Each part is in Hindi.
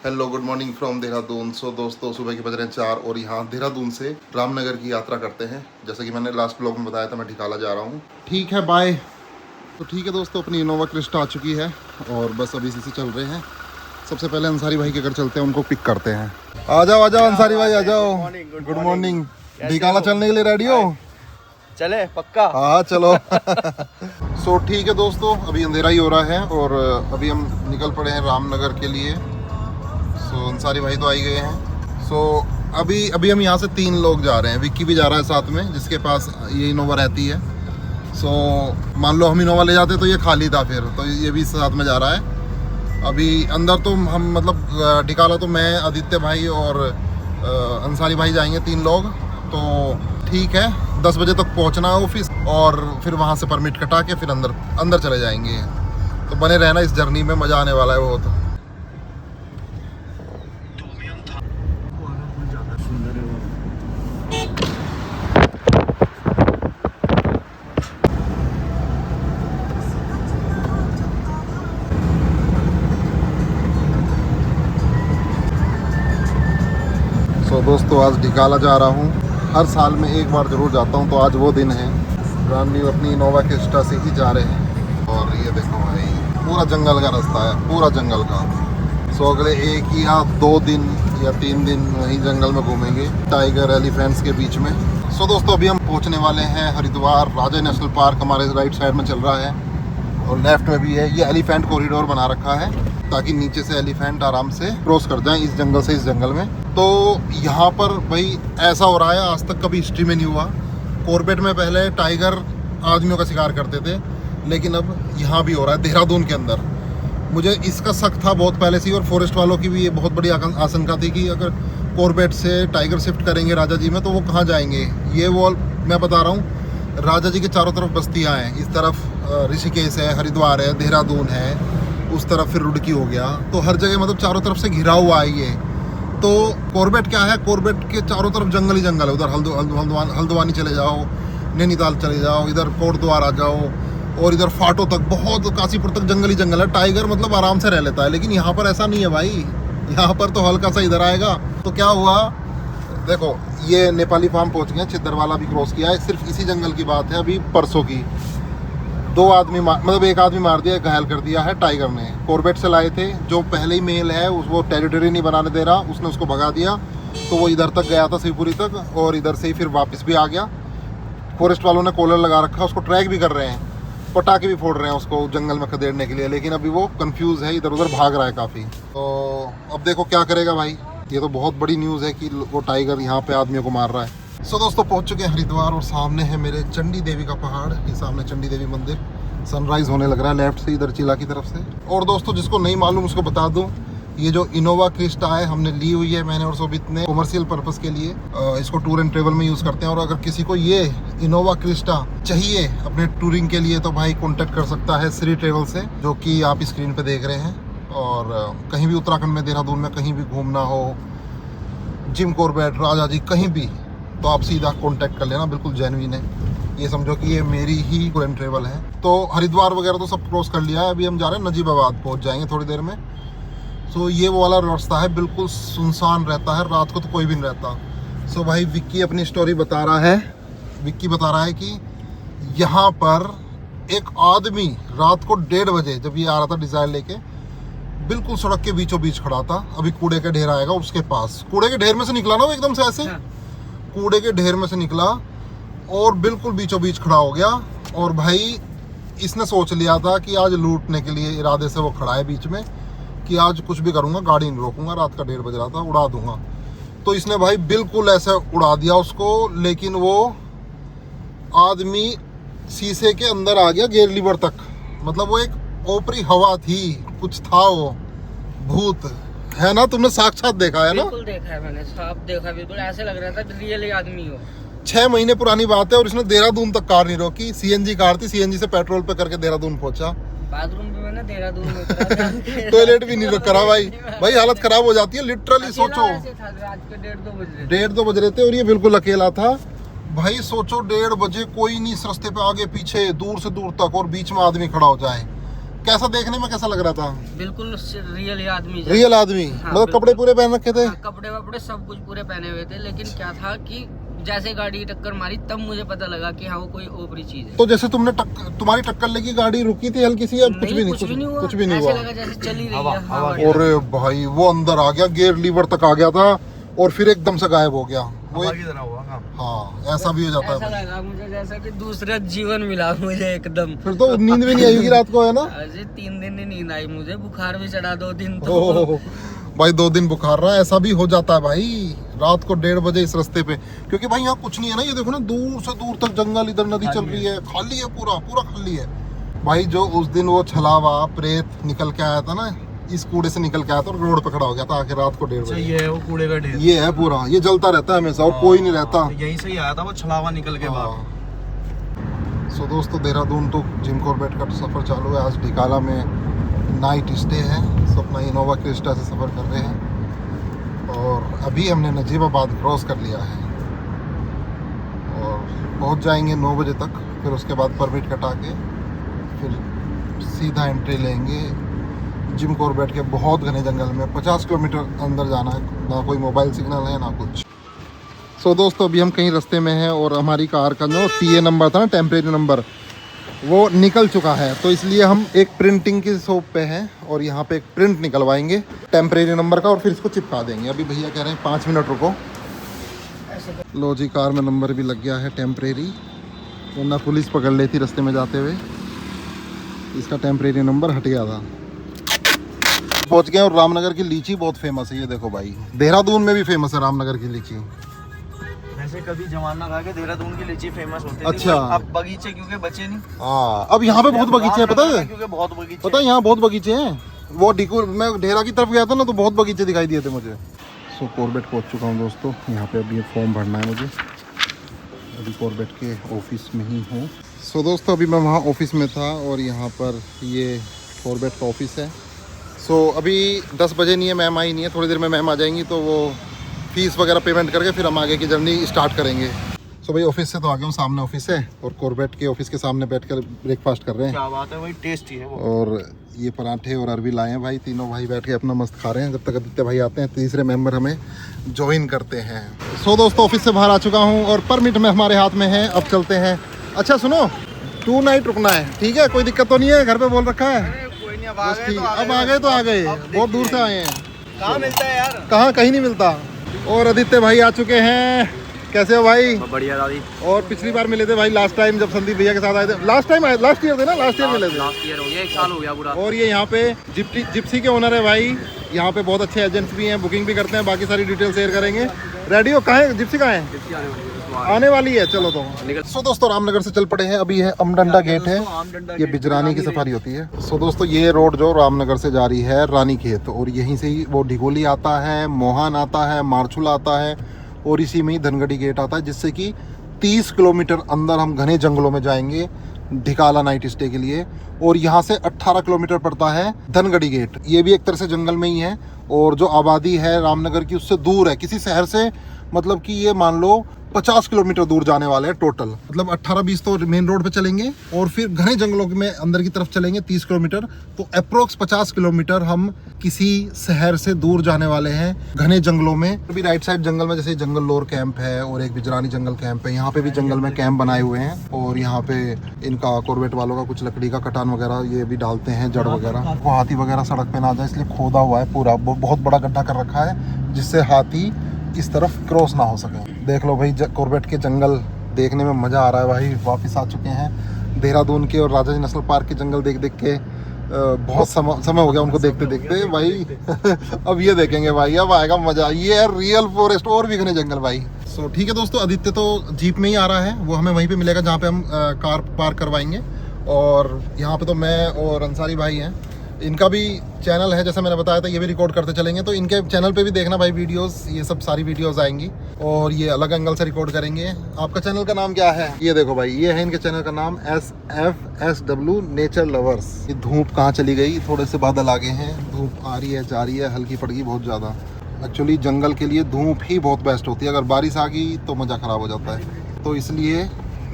Hello good morning from Dehradun. So दोस्तों सुबह के बज रहे हैं 4 और यहाँ देहरादून से रामनगर की यात्रा करते हैं। जैसे कि मैंने लास्ट ब्लॉग में बताया था, मैं ढिकाला जा रहा हूँ। ठीक है, बाय। तो ठीक है दोस्तों, अपनी इनोवा क्रिस्टा आ चुकी है और बस अभी इसी से चल रहे हैं। सबसे पहले अंसारी भाई के घर चलते हैं, उनको पिक करते हैं। आ जाओ अंसारी भाई, आ जाओ। Good morning. ढिकाला चलने के लिए रेडी हो? चले पक्का? हाँ चलो। सो ठीक है दोस्तों, अभी अंधेरा ही हो रहा है और अभी हम निकल पड़े हैं रामनगर के लिए। सो अंसारी भाई तो आ ही गए हैं। सो अभी हम यहाँ से 3 लोग जा रहे हैं। विक्की भी जा रहा है साथ में, जिसके पास ये इनोवा रहती है। सो मान लो हम इनोवा ले जाते तो ये खाली था, फिर तो ये भी साथ में जा रहा है। अभी अंदर तो हम मतलब ढिकाला तो मैं, आदित्य भाई और अंसारी भाई जाएंगे, 3 लोग। तो ठीक है, 10 बजे तक पहुँचना है ऑफिस और फिर वहाँ से परमिट कटा के फिर अंदर चले जाएंगे। तो बने रहना इस जर्नी में, मज़ा आने वाला है बहुत। तो दोस्तों आज ढिकाला जा रहा हूँ। हर साल में एक बार ज़रूर जाता हूँ, तो आज वो दिन है। रामनी अपनी इनोवा क्रिस्टा से ही जा रहे हैं। और ये देखो भाई, पूरा जंगल का रास्ता है, पूरा जंगल का। सो अगले 1 या 2 दिन या 3 दिन वहीं जंगल में घूमेंगे, टाइगर एलिफेंट्स के बीच में। सो दोस्तों अभी हम पहुँचने वाले हैं हरिद्वार। राजा नेशनल पार्क हमारे राइट साइड में चल रहा है और लेफ्ट में भी है। ये एलिफेंट कॉरिडोर बना रखा है ताकि नीचे से एलिफेंट आराम से क्रॉस कर जाएं इस जंगल से इस जंगल में। तो यहाँ पर भाई ऐसा हो रहा है, आज तक कभी हिस्ट्री में नहीं हुआ। कॉर्बेट में पहले टाइगर आदमियों का शिकार करते थे, लेकिन अब यहाँ भी हो रहा है देहरादून के अंदर। मुझे इसका शक था बहुत पहले से ही, और फॉरेस्ट वालों की भी ये बहुत बड़ी आशंका थी कि अगर कॉर्बेट से टाइगर शिफ्ट करेंगे राजा जी में तो वो कहाँ जाएंगे। ये वो मैं बता रहा हूँ, राजा जी के चारों तरफ बस्तियाँ हैं। इस तरफ ऋषिकेश है, हरिद्वार है, देहरादून है, उस तरफ फिर रुड़की हो गया। तो हर जगह मतलब चारों तरफ से घिरा हुआ है ये। तो कॉर्बेट क्या है, कॉर्बेट के चारों तरफ जंगल ही जंगल है। उधर हल्द्वानी चले जाओ, नैनीताल चले जाओ, इधर कोटद्वार आ जाओ और इधर फाटो तक, बहुत काशीपुर तक जंगल ही जंगल है। टाइगर मतलब आराम से रह लेता है, लेकिन यहाँ पर ऐसा नहीं है भाई। यहाँ पर तो हल्का सा इधर आएगा तो क्या हुआ। देखो ये नेपाली फार्म पहुँच गए, छिद्दरवाला भी क्रॉस किया है। सिर्फ इसी जंगल की बात है, अभी परसों की 2 आदमी मतलब 1 आदमी मार दिया, घायल कर दिया है टाइगर ने। कॉर्बेट से लाए थे, जो पहले ही मेल है वो टेरिटरी नहीं बनाने दे रहा, उसने उसको भगा दिया। तो वो इधर तक गया था, शिवपुरी तक, और इधर से ही फिर वापस भी आ गया। फॉरेस्ट वालों ने कॉलर लगा रखा, उसको ट्रैक भी कर रहे हैं, पटाखे भी फोड़ रहे हैं उसको जंगल में खदेड़ने के लिए। लेकिन अभी वो कंफ्यूज है, इधर उधर भाग रहा है काफ़ी। तो अब देखो क्या करेगा भाई। ये तो बहुत बड़ी न्यूज़ है कि वो टाइगर यहाँ पे आदमियों को मार रहा है। सो दोस्तों पहुंच चुके हैं हरिद्वार और सामने है मेरे चंडी देवी का पहाड़। ये सामने चंडी देवी मंदिर, सनराइज होने लग रहा है लेफ्ट से, इधर चिला की तरफ से। और दोस्तों जिसको नहीं मालूम उसको बता दूं, ये जो इनोवा क्रिस्टा है हमने ली हुई है, मैंने और सोबित ने, कॉमर्शियल पर्पस के लिए। इसको टूर एंड ट्रेवल में यूज़ करते हैं। और अगर किसी को ये इनोवा क्रिस्टा चाहिए अपने टूरिंग के लिए तो भाई कॉन्टेक्ट कर सकता है श्री ट्रेवल से, जो कि आप स्क्रीन पर देख रहे हैं। और कहीं भी उत्तराखंड में, देहरादून में कहीं भी घूमना हो, जिम कॉर्बेट, राजा जी, कहीं भी, तो आप सीधा कांटेक्ट कर लेना, बिल्कुल जेन्युइन है। ये समझो कि ये मेरी ही टूर एंड ट्रेवल है। तो हरिद्वार वगैरह तो सब क्रॉस कर लिया है, अभी हम जा रहे हैं नजीबाबाद, पहुंच जाएंगे थोड़ी देर में। सो ये वो वाला रास्ता है, बिल्कुल सुनसान रहता है, रात को तो कोई भी नहीं रहता। सो भाई विक्की अपनी स्टोरी बता रहा है। विक्की बता रहा है कि यहाँ पर एक आदमी रात को 1:30 बजे जब ये आ रहा था डिज़ायर लेके, बिल्कुल सड़क के बीचों बीच खड़ा था। अभी कूड़े का ढेर आएगा उसके पास, कूड़े के ढेर में से निकला ना वो एकदम से, ऐसे कूड़े के ढेर में से निकला और बिल्कुल बीचों बीच खड़ा हो गया। और भाई इसने सोच लिया था कि आज लूटने के लिए इरादे से वो खड़ा है बीच में, कि आज कुछ भी करूँगा, गाड़ी नहीं रोकूंगा, रात का 1:30 बज रहा था, उड़ा दूंगा। तो इसने भाई बिल्कुल ऐसे उड़ा दिया उसको। लेकिन वो आदमी शीशे के अंदर आ गया, गेयर लीवर तक। मतलब वो एक ओपरी हवा थी, कुछ था, वो भूत है ना। तुमने साक्षात देखा है ना? बिल्कुल देखा है मैंने, साफ देखा, बिल्कुल ऐसे लग रहा था रियल आदमी हो। 6 महीने पुरानी बात है और इसने देहरादून तक कार नहीं रोकी। सीएनजी कार थी, सीएनजी से पेट्रोल पे करके देहरादून पहुंचा। बाथरूम भी मैंने देहरादून में करा, टॉयलेट भी नहीं करा भाई। भाई हालत खराब हो जाती है लिटरली। सोचो रात के 1:30-2 बज रहे थे और ये बिल्कुल अकेला था भाई। सोचो 1:30 बजे कोई नहीं इस रास्ते पे, आगे पीछे दूर से दूर तक, और बीच में आदमी खड़ा हो जाए। कैसा देखने में कैसा लग रहा था? बिल्कुल रियल ही आदमी जैसा। रियल आदमी, हाँ, मतलब कपड़े पूरे पहन रखे थे? हाँ, कपड़े वपड़े सब कुछ पूरे पहने हुए थे, लेकिन क्या था कि जैसे गाड़ी की टक्कर मारी तब मुझे पता लगा कि हाँ वो कोई ओपरी चीज है। तो जैसे तुम्हारी टक्कर लगी, गाड़ी रुकी थी हल्की सी, या कुछ भी नहीं? कुछ भी नहीं हुआ। ऐसे लगा जैसे चली रही है हवा। अरे भाई वो अंदर आ गया, गियर लीवर तक आ गया था और फिर एकदम से गायब हो गया वो। हाँ, ऐसा भी हो जाता ऐसा है। लगा मुझे जैसा कि दूसरा जीवन मिला मुझे एकदम। फिर तो नींद भी नहीं आई होगी रात को, है ना? अजय 3 दिन ही नींद आई मुझे, बुखार भी चढ़ा 2 दिन तो। ओह भाई 2 दिन बुखार रहा, ऐसा भी हो जाता है भाई रात को 1:30 बजे इस रास्ते पे, क्योंकि भाई यहाँ कुछ नहीं है ना। ये देखो ना, दूर से दूर तक जंगल, इधर नदी चल रही है, खाली है, पूरा पूरा खाली है भाई। जो उस दिन वो छलावा प्रेत निकल के आया था ना, इस कूड़े से निकल के आया था और रोड पे खड़ा हो गया था आखिर रात को 1:30 बजे। ये है वो कूड़े का ढेर, ये है पूरा, ये जलता रहता है हमेशा और कोई नहीं रहता। यहीं से ही आया था वो छलावा निकल के बाद। सो दोस्तों, देहरादून तो जिम कॉर्बेट का सफ़र चालू है। आज ढिकाला में नाइट स्टे है। सपना इनोवा क्रिस्टा से सफ़र कर रहे हैं और अभी हमने नजीबाबाद क्रॉस कर लिया है और पहुंच जाएंगे 9 बजे तक। फिर उसके बाद परमिट कटा के फिर सीधा एंट्री लेंगे जिम कॉर्बेट के बहुत घने जंगल में। 50 किलोमीटर अंदर जाना है, ना कोई मोबाइल सिग्नल है ना कुछ। सो दोस्तों, अभी हम कहीं रास्ते में हैं और हमारी कार का जो TA नंबर था ना, टेम्परेरी नंबर, वो निकल चुका है। तो इसलिए हम एक प्रिंटिंग की शॉप पे हैं और यहाँ पे एक प्रिंट निकलवाएंगे टेम्परेरी नंबर का और फिर इसको चिपका देंगे। अभी भैया कह रहे हैं 5 मिनट रुको। लो जी, कार में नंबर भी लग गया है टेम्परेरी, वरना पुलिस पकड़ लेती रास्ते में जाते हुए। इसका टेम्परेरी नंबर हट गया था। पहुँच गए और रामनगर की लीची बहुत फेमस है। ये देखो भाई, देहरादून में भी फेमस है रामनगर की लीची। वैसे कभी जमाना रहा कि देहरादून की लीची फेमस होती थी। अच्छा। अब बगीचे क्योंकि बचे नहीं। हाँ, अब यहाँ पे बहुत बगीचे हैं, पता है? क्योंकि बहुत बगीचे, पता है यहाँ बहुत बगीचे हैं। वो मैं ढेरा की तरफ गया था ना, तो बहुत बगीचे दिखाई दिए थे मुझे। सो कॉर्बेट पहुँच चुका हूँ दोस्तों। यहाँ पे अभी ये फॉर्म भरना है मुझे। अभी कॉर्बेट के ऑफिस में ही हूँ। सो दोस्तों, अभी मैं वहाँ ऑफिस में था और यहाँ पर ये कॉर्बेट का ऑफिस है। सो अभी 10 बजे नहीं है, मैम आई नहीं है। थोड़ी देर में मैम आ जाएंगी तो वो फीस वगैरह पेमेंट करके फिर हम आगे की जर्नी स्टार्ट करेंगे। सो भाई ऑफिस से तो आ गया हूँ, सामने ऑफिस है और कॉर्बेट के ऑफिस के सामने बैठकर ब्रेकफास्ट कर रहे हैं। क्या बात है, वही टेस्टी है वो। और ये पराठे और अरबी लाए हैं भाई। तीनों भाई बैठ के अपना मस्त खा रहे हैं जब तक आदित्य भाई आते हैं। तीसरे मेंबर हमें ज्वाइन करते हैं। सो दोस्तों, ऑफिस से बाहर आ चुका हूँ और परमिट में हमारे हाथ में है। अब चलते हैं। अच्छा सुनो, 2 नाइट रुकना है, ठीक है? कोई दिक्कत तो नहीं है? घर पे बोल रखा है। कोई नहीं, बस ठीक, अब आ गए तो आ गए, बहुत दूर से आए हैं। कहाँ मिलता है यार? कहाँ, कहीं नहीं मिलता। और आदित्य भाई आ चुके हैं। कैसे हो भाई? बढ़िया दादी। और पिछली बार मिले थे भाई, लास्ट टाइम जब संदीप भैया के साथ आए थे। लास्ट ईयर थे ना? लास्ट ईयर मिले थे। लास्ट ईयर हो गया, 1 साल हो गया पूरा। और ये यहाँ पे जिप्सी के ओनर है भाई। यहाँ पे बहुत अच्छे एजेंट्स भी हैं, बुकिंग भी करते हैं। बाकी सारी डिटेल शेयर करेंगे। रेडी हो? कहाँ है जिप्सी? कहाँ है? आने वाली है, चलो तो। सो दोस्तों, रामनगर से चल पड़े हैं। अभी है अमडंडा गेट है, ये बिजरानी की सफारी होती है। सो दोस्तों, ये रोड जो रामनगर से जा रही है रानीखेत, और यहीं से ही वो ढिगोली आता है, मोहान आता है, मारछुल आता है और इसी में ही धनगढ़ी गेट आता है, जिससे कि 30 किलोमीटर अंदर हम घने जंगलों में जाएंगे ढिकाला नाइट स्टे के लिए। और यहाँ से 18 किलोमीटर पड़ता है धनगढ़ी गेट। ये भी एक तरह से जंगल में ही है और जो आबादी है रामनगर की उससे दूर है किसी शहर से। मतलब कि ये मान लो 50 किलोमीटर दूर जाने वाले हैं टोटल। मतलब 18-20 तो मेन रोड पे चलेंगे और फिर घने जंगलों में अंदर की तरफ चलेंगे 30 किलोमीटर। तो अप्रोक्स 50 किलोमीटर हम किसी शहर से दूर जाने वाले हैं घने जंगलों में। अभी राइट साइड जंगल में जैसे जंगल लोर कैंप है और एक बिजरानी जंगल कैंप है। यहाँ पे भी जंगल में कैंप बनाए हुए हैं और यहाँ पे इनका कॉर्बेट वालों का कुछ लकड़ी का कटान वगैरह ये भी डालते हैं, जड़ वगैरह। वो हाथी वगैरह सड़क पे ना जाए इसलिए खोदा हुआ है पूरा, बहुत बड़ा गड्ढा कर रखा है जिससे हाथी इस तरफ क्रॉस ना हो सके। देख लो भाई, कॉर्बेट के जंगल देखने में मज़ा आ रहा है भाई। वापस आ चुके हैं देहरादून के और राजा जी नेशनल पार्क के जंगल देख देख के बहुत समय हो गया उनको देखते देखते भाई। अब ये देखेंगे भाई, अब आएगा मज़ा। ये है रियल फॉरेस्ट और भी घने जंगल भाई। सो ठीक है दोस्तों, आदित्य तो जीप में ही आ रहा है, वो हमें वहीं पे मिलेगा जहाँ पे हम कार पार्क करवाएंगे। और यहाँ पे तो मैं और अंसारी भाई हैं। इनका भी चैनल है, जैसा मैंने बताया था, ये भी रिकॉर्ड करते चलेंगे। तो इनके चैनल पे भी देखना भाई वीडियोस, ये सब सारी वीडियोस आएंगी और ये अलग एंगल से रिकॉर्ड करेंगे। आपका चैनल का नाम क्या है? ये देखो भाई, ये है इनके चैनल का नाम SFSW नेचर लवर्स। ये धूप कहाँ चली गई? थोड़े से बादल आ गए हैं, धूप आ रही है जा रही है, हल्की पड़ गई बहुत ज़्यादा। एक्चुअली जंगल के लिए धूप ही बहुत बेस्ट होती है। अगर बारिश आ गई तो मज़ा ख़राब हो जाता है। तो इसलिए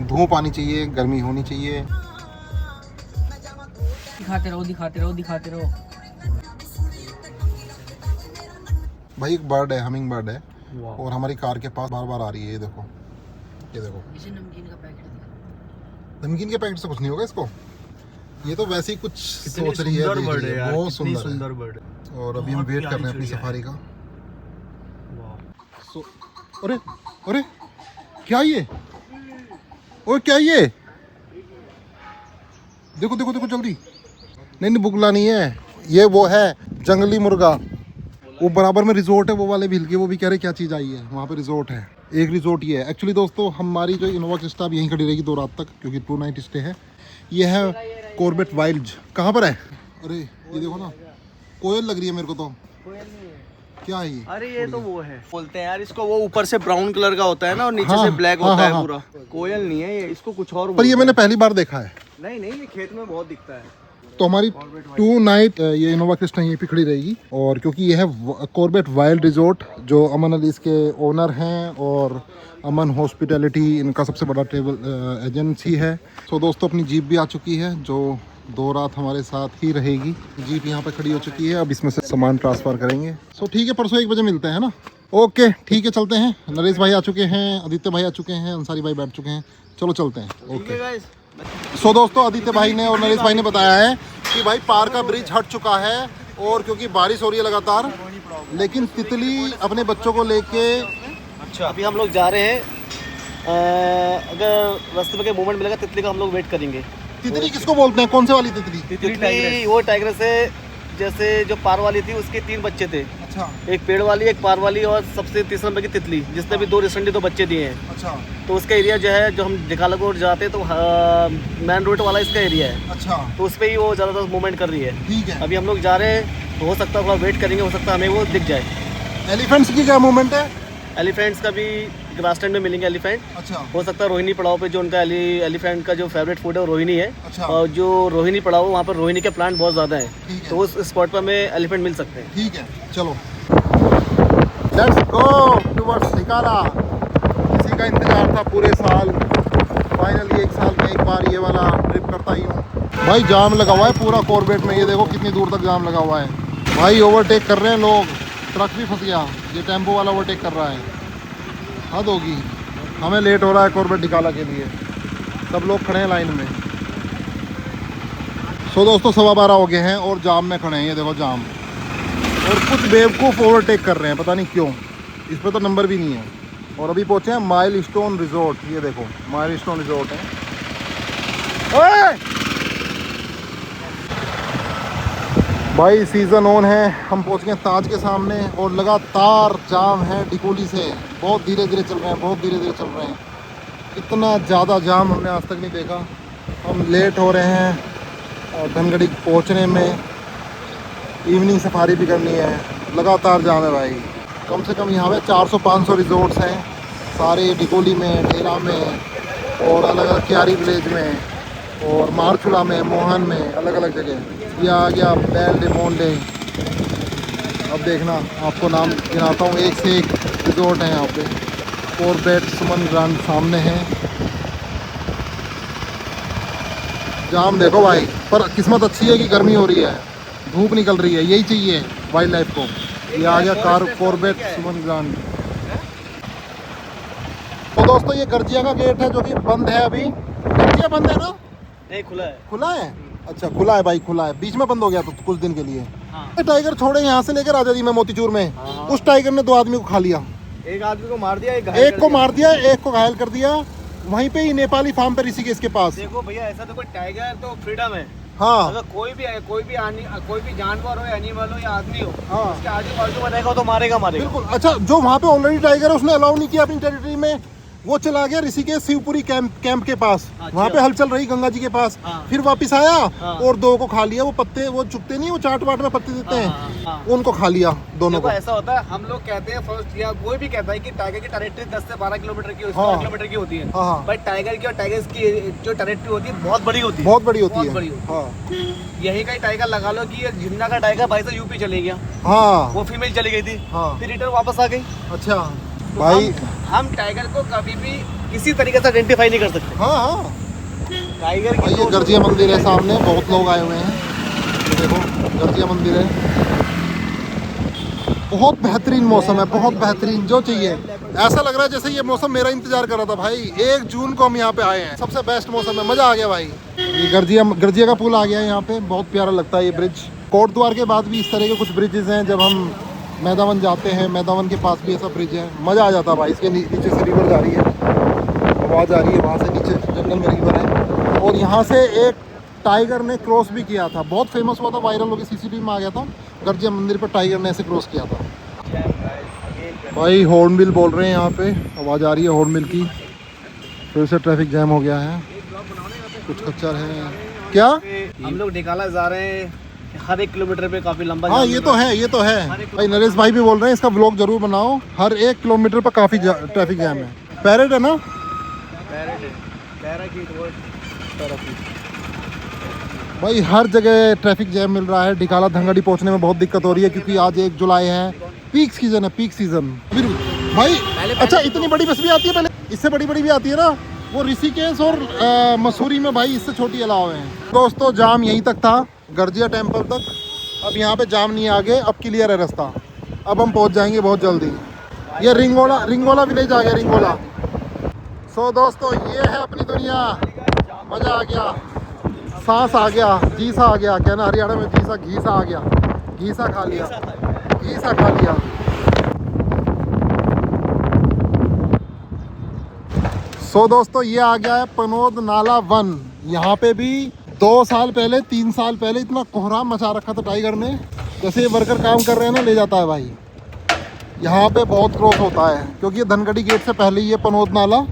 धूप आनी चाहिए, गर्मी होनी चाहिए। दिखाते रहो दिखाते रहो दिखाते रहो। भाई एक बर्ड है, हमिंग बर्ड है, और हमारी कार के पास बार बार आ रही है। ये देखो, ये देखो। इसे नमकीन का पैकेट दिखा। नमकीन के पैकेट से कुछ नहीं होगा इसको, ये तो वैसे ही कुछ सोच रही है। बर्ड है यार, बहुत कितनी सुंदर सुंदर बर्ड है। और अभी हम वेट कर रहे हैं अपनी सफारी का। अरे अरे क्या ये, ओए क्या ये, देखो देखो देखो जल्दी। नहीं नहीं, बुगला नहीं है ये, वो है जंगली मुर्गा। वो बराबर में रिजोर्ट है, वो वाले भी हिल के वो भी कह रहे क्या चीज़ आई है, वहाँ पे रिजोर्ट है। एक रिजोर्ट ये है एक्चुअली दोस्तों। हमारी जो इनोवा क्रिस्टा अब यहीं खड़ी रहेगी 2 रात तक, क्योंकि 2 नाइट स्टे है। ये है कॉर्बेट वाइल्ड। कहाँ पर है? अरे ये देखो ना, कोयल लग रही है मेरे को तो। क्या है ये? अरे ये तो वो है, बोलते हैं यार इसको, वो ऊपर से ब्राउन कलर का होता है ना और नीचे हाँ, से ब्लैक हाँ, होता है हाँ, पूरा। कोयल नहीं है ये, इसको कुछ और पर ये मैंने पहली बार देखा है। नहीं नहीं, ये खेत में बहुत दिखता है। तो हमारी 2 नाइट ये इनोवा क्रिस्टा यहीं पे खड़ी रहेगी। और क्योंकि ये है कॉर्बेट वाइल्ड रिजोर्ट, जो अमन अली इसके ओनर हैं, और अमन हॉस्पिटैलिटी इनका सबसे बड़ा ट्रेवल एजेंसी है। तो दोस्तों अपनी जीप भी आ चुकी है, जो 2 रात हमारे साथ ही रहेगी। जीप यहाँ पे खड़ी हो चुकी है, अब इसमें से सामान ट्रांसफ़र करेंगे। सो ठीक है, परसों 1 बजे मिलते हैं ना। ओके ठीक है, चलते हैं। नरेश भाई आ चुके हैं, आदित्य भाई आ चुके हैं, अंसारी भाई बैठ चुके हैं। चलो चलते हैं। ओके सो दोस्तों, आदित्य भाई ने और नरेश भाई ने बताया है कि भाई पार का ब्रिज हट चुका है, और क्योंकि बारिश हो रही है लगातार, लेकिन तितली अपने बच्चों को लेके। अच्छा, अभी हम लोग जा रहे हैं। अगर रास्ते में कोई मूवमेंट मिलेगा तितली का हम लोग वेट करेंगे। तितली किसको बोलते हैं, कौन से वाली तितली? तितली वो टाइग्रेस है, जैसे जो पार वाली थी उसके 3 बच्चे थे। अच्छा एक पेड़ वाली, एक पार वाली, और सबसे तीसरे नंबर की तितली, जिसने भी 2 रिसेंटली 2 बच्चे दिए हैं। अच्छा तो उसका एरिया जो है, जो हम डिकालागोट जाते हैं तो मेन रोड वाला इसका एरिया है, अच्छा तो उस पर ही वो ज़्यादातर मूवमेंट कर रही है। ठीक है। अभी हम लोग जा रहे हैं, तो हो सकता है थोड़ा वेट करेंगे, हो सकता है हमें वो दिख जाए। एलिफेंट्स की क्या मूवमेंट है? एलिफेंट्स का भी ग्रास लैंड में मिलेंगे एलिफेंट। अच्छा हो सकता है रोहिणी पड़ाव पे जो उनका एलिफेंट का जो फेवरेट फूड है वो रोहिणी है। अच्छा और जो रोहिणी पड़ाव वहाँ पर रोहिणी के प्लांट बहुत ज़्यादा हैं, ठीक है। तो उस स्पॉट पर हमें एलिफेंट मिल सकते हैं। ठीक है, चलो लेट्स गो टुवर्ड्स ढिकाला। इसी का इंतजार था पूरे साल, फाइनली 1 साल में एक बार ये वाला ट्रिप करता ही हूँ। भाई जाम लगा हुआ है पूरा कॉर्बेट में, ये देखो कितनी दूर तक जाम लगा हुआ है। भाई ओवरटेक कर रहे हैं लोग, ट्रक भी फंस गया, ये टेम्पो वाला ओवरटेक कर रहा है। हद होगी, हमें लेट हो रहा है कॉर्बेट ढिकाला के लिए, सब लोग खड़े हैं लाइन में। सो दोस्तों 12:15 हो गए हैं और जाम में खड़े हैं, ये देखो जाम। और कुछ बेवकूफ़ ओवरटेक कर रहे हैं, पता नहीं क्यों, इस पर तो नंबर भी नहीं है। और अभी पहुंचे हैं माइलस्टोन रिजॉर्ट, ये देखो माइलस्टोन रिजॉर्ट है। ओए! भाई सीज़न ऑन है, हम पहुंच गए ताज के सामने, और लगातार जाम है डिकोली से। बहुत धीरे धीरे चल रहे हैं, बहुत धीरे धीरे चल रहे हैं। इतना ज़्यादा जाम हमने आज तक नहीं देखा। हम लेट हो रहे हैं और धनगढ़ी पहुंचने में, इवनिंग सफारी भी करनी है, लगातार जाम है भाई। कम से कम यहाँ पे 400-500 रिजॉर्ट्स हैं, सारे डिकोली में, ढेला में, और अलग अलग क्यारी विलेज में, और मारचुला में, मोहन में, अलग अलग जगह। ये आ गया बेल डे मोंडे। अब देखना, आपको नाम गिनाता हूँ, एक से एक रिजॉर्ट है यहाँ पे। कॉर्बेट सुमन ग्रांड सामने है। जाम देखो भाई, पर किस्मत अच्छी है कि गर्मी हो रही है, धूप निकल रही है, यही चाहिए वाइल्ड लाइफ को। ये आ गया कॉर्बेट सुमन ग्रांड। तो दोस्तों ये गर्जिया का गेट है, जो कि बंद है अभी। गर्जिया बंद है ना? नहीं, खुला है। खुला है? अच्छा खुला है भाई, खुला है। बीच में बंद हो गया तो कुछ दिन के लिए। हाँ। टाइगर छोड़े यहाँ से लेकर राजा जी में मोतीचूर में। हाँ। उस टाइगर ने 2 आदमी को खा लिया, एक आदमी को मार दिया, एक को मार दिया, एक को घायल कर दिया, वहीं पे ही नेपाली फार्म पे ऋषिकेश के पास। देखो भैया, ऐसा तो कोई टाइगर तो फ्रीडम है। हाँ अगर कोई भी जानवर हो, एनिमल हो या आदमी हो, हाँ उसके आजू बाजू बनेगा तो मारेगा। बिल्कुल। अच्छा, जो वहाँ पे ऑलरेडी टाइगर है उसने अलाउ नहीं किया अपनी टेरिटरी में, वो चला गया ऋषिकेश शिवपुरी कैंप के पास। अच्छा। वहाँ पे हलचल रही गंगा जी के पास। हाँ। फिर वापस आया हाँ। और 2 को खा लिया। वो पत्ते वो चुगते नहीं, वो चाट वाट में पत्ते देते हैं, हाँ। उनको खा लिया दोनों को। ऐसा होता है, हम लोग कहते हैं फर्स्ट, या कोई भी कहता है कि टाइगर की टेरिटरी 10 से 12 किलोमीटर की, 12 किलोमीटर की होती है। हाँ। बट टाइगर की और टाइगर्स की जो टेरिटरी होती है बहुत बड़ी होती है, बहुत बड़ी होती है। बड़ी होती हाँ है। यही का टाइगर लगा लो कि ये जिन्ना का टाइगर भाई से यूपी चले गया, हाँ वो फीमेल चली गई थी, हाँ। फिर रिटर्न वापस आ गई। अच्छा तो भाई, हम टाइगर को कभी भी किसी तरीके से आइडेंटिफाई नहीं कर सकते। हाँ हाँ टाइगर भाई, की ये गर्जिया मंदिर है सामने, बहुत लोग आए हुए हैं। देखो गर्जिया मंदिर है। बहुत बेहतरीन मौसम है, बहुत बेहतरीन, जो चाहिए। ऐसा लग रहा है जैसे ये मौसम मेरा इंतजार कर रहा था भाई। 1 जून को हम यहाँ पे आए हैं, सबसे बेस्ट मौसम है, मज़ा आ गया भाई। ये गर्जिया का पुल आ गया है यहाँ पे, बहुत प्यारा लगता है ये ब्रिज। कोट द्वार के बाद भी इस तरह के कुछ ब्रिजेज़ हैं। जब हम मैदावन जाते हैं, मैदावन के पास भी ऐसा ब्रिज है, मज़ा आ जाता है भाई। इसके नीचे से रिवर जा रही है, आवाज़ आ रही है, वहाँ से नीचे जंगल में रिवर है। और यहाँ से एक टाइगर ने क्रॉस भी किया था, बहुत फेमस हुआ था, वायरल हो गया, CCTV में आ गया था। गर्जिया मंदिर पर टाइगर ने ऐसे क्रॉस किया था भाई। हॉर्नबिल बोल रहे हैं यहाँ पे, आवाज़ आ रही है हॉर्नबिल की। फिर से ट्रैफिक जैम हो गया है, कुछ खच्चर है क्या। हम लोग ढिकाला जा रहे हैं, हर 1 किलोमीटर पे काफी लंबा। हाँ ये तो है, ये तो है भाई। नरेश भाई भी बोल रहे हैं इसका व्लॉग जरूर बनाओ। हर 1 किलोमीटर पर काफ़ी ट्रैफिक जैम है। पैरेट है ना, भाई हर जगह ट्रैफिक जैम मिल रहा है। ढिकाला धनगढ़ी पहुंचने में बहुत दिक्कत हो रही है क्योंकि आज 1 जुलाई है, पीक सीजन है, पीक सीजन। भाई अच्छा इतनी बड़ी बस भी आती है, पहले इससे बड़ी बड़ी भी आती है ना, वो ऋषिकेश और मसूरी में भाई इससे छोटी अलाव है। दोस्तों जाम यहीं तक था, गर्जिया टेम्पल तक। अब यहाँ पे जाम नहीं, आगे अब क्लियर है रास्ता। अब हम पहुँच जाएंगे बहुत जल्दी। ये रिंगोला विलेज आ गया, रिंगोला। सो दोस्तों ये है अपनी दुनिया, मज़ा आ गया, सांस आ गया, घीसा आ गया, क्या ना हरियाणा में घीसा, घीसा आ गया, घीसा खा लिया, घीसा खा लिया। सो दोस्तों ये आ गया है पनोद नाला 1। यहाँ पे भी 2 साल पहले 3 साल पहले इतना कोहराम मचा रखा था टाइगर ने। जैसे ये वर्कर काम कर रहे हैं ना, ले जाता है भाई। यहाँ पे बहुत क्रॉस होता है क्योंकि ये धनगढ़ी गेट से पहले ही ये पनोद नाला,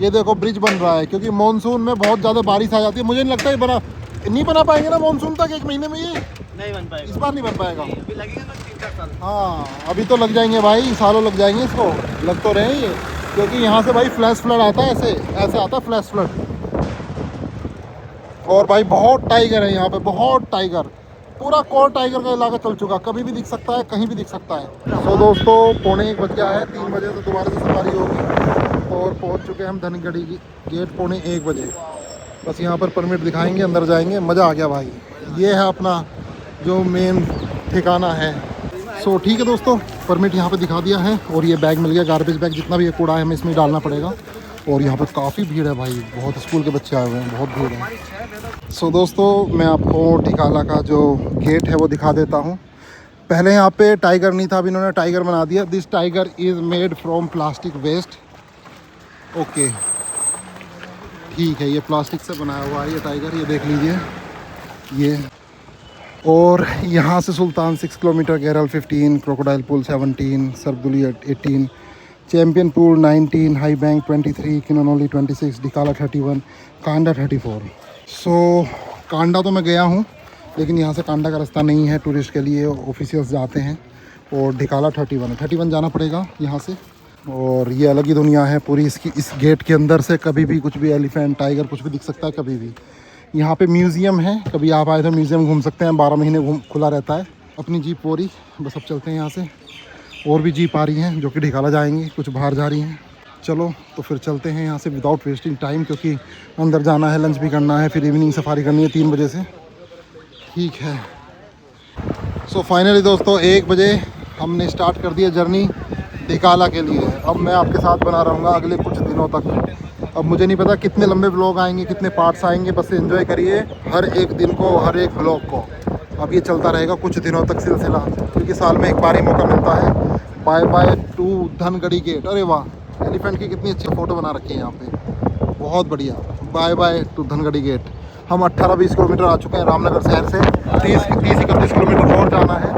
ये देखो ब्रिज बन रहा है क्योंकि मानसून में बहुत ज़्यादा बारिश आ जाती है। मुझे नहीं लगता ये नहीं बना पाएंगे ना मानसून तक, 1 महीने में ये नहीं बन पाएगा, इस बार नहीं बन पाएगा। अभी लगेगा ना 3-4 साल। हाँ अभी तो लग जाएंगे भाई, सालों लग जाएंगे इसको, लग तो रहे हैं ये। क्योंकि यहाँ से भाई फ्लैश फ्लड आता है, ऐसे आता है फ्लैश फ्लड। और भाई बहुत टाइगर है यहाँ पे, बहुत टाइगर। पूरा कोर टाइगर का इलाका चल चुका, कभी भी दिख सकता है, कहीं भी दिख सकता है। सो दोस्तों 1:45 बज गया है, 3 बजे से दोबारा से सवारी होगी और पहुँच चुके हैं हम धनगढ़ी की गेट 1:45 बजे। बस यहाँ पर परमिट दिखाएंगे, अंदर जाएंगे, मज़ा आ गया भाई। ये है अपना जो मेन ठिकाना है। सो ठीक है दोस्तों, परमिट यहाँ पे दिखा दिया है और ये बैग मिल गया, गार्बेज बैग, जितना भी ये कूड़ा है हमें इसमें डालना पड़ेगा। और यहाँ पर काफ़ी भीड़ है भाई, बहुत स्कूल के बच्चे आए हुए हैं, बहुत भीड़ है। सो दोस्तों मैं आपको ढिकाला का जो गेट है वो दिखा देता हूँ। पहले यहाँ पे टाइगर नहीं था, अब इन्होंने टाइगर बना दिया। This tiger is made from plastic waste. Okay ठीक है, ये प्लास्टिक से बनाया हुआ है ये टाइगर, ये देख लीजिए ये। और यहाँ से सुल्तान 6 किलोमीटर, केरल 15, क्रोकोडाइल पुल 17, सरदुली 18, champion pool 19, high bank 23, किनोनोली 26, Dhikala 31, Kanda 34। सो कांडा तो मैं गया हूँ लेकिन यहाँ से कांडा का रास्ता नहीं है टूरिस्ट के लिए, ऑफिशियल्स जाते हैं। और ढिकाला 31 जाना पड़ेगा यहाँ से। और ये अलग ही दुनिया है पूरी इसकी। इस गेट के अंदर से कभी भी कुछ भी एलिफेंट, टाइगर कुछ भी दिख सकता है कभी भी। यहाँ पे म्यूज़ियम है, कभी आप आए तो म्यूज़ियम घूम सकते हैं, 12 महीने खुला रहता है। अपनी जीप पूरी, बस अब चलते हैं यहाँ से। और भी जीप आ रही हैं जो कि ढिकाला जाएंगी, कुछ बाहर जा रही हैं। चलो तो फिर चलते हैं यहाँ से विदाउट वेस्टिंग टाइम, क्योंकि अंदर जाना है, लंच भी करना है, फिर इवनिंग सफारी करनी है 3 बजे से। ठीक है। सो फाइनली दोस्तों 1 बजे हमने स्टार्ट कर दिया जर्नी ढिकाला के लिए। अब मैं आपके साथ बना रहूँगा अगले कुछ दिनों तक। अब मुझे नहीं पता कितने लंबे व्लॉग आएंगे, कितने पार्ट्स आएंगे, बस एंजॉय करिए हर एक दिन को, हर एक व्लॉग को। अब ये चलता रहेगा कुछ दिनों तक सिलसिला, क्योंकि साल में एक बार ही मौका मिलता है। Bye bye to Dhangadhi gate. अरे वाह, एलिफेंट की कितनी अच्छी फ़ोटो बना रखी है यहाँ पे, बहुत बढ़िया। Bye bye to Dhangadhi gate. हम 18-20 किलोमीटर आ चुके हैं रामनगर शहर से, 30-31 किलोमीटर और जाना है।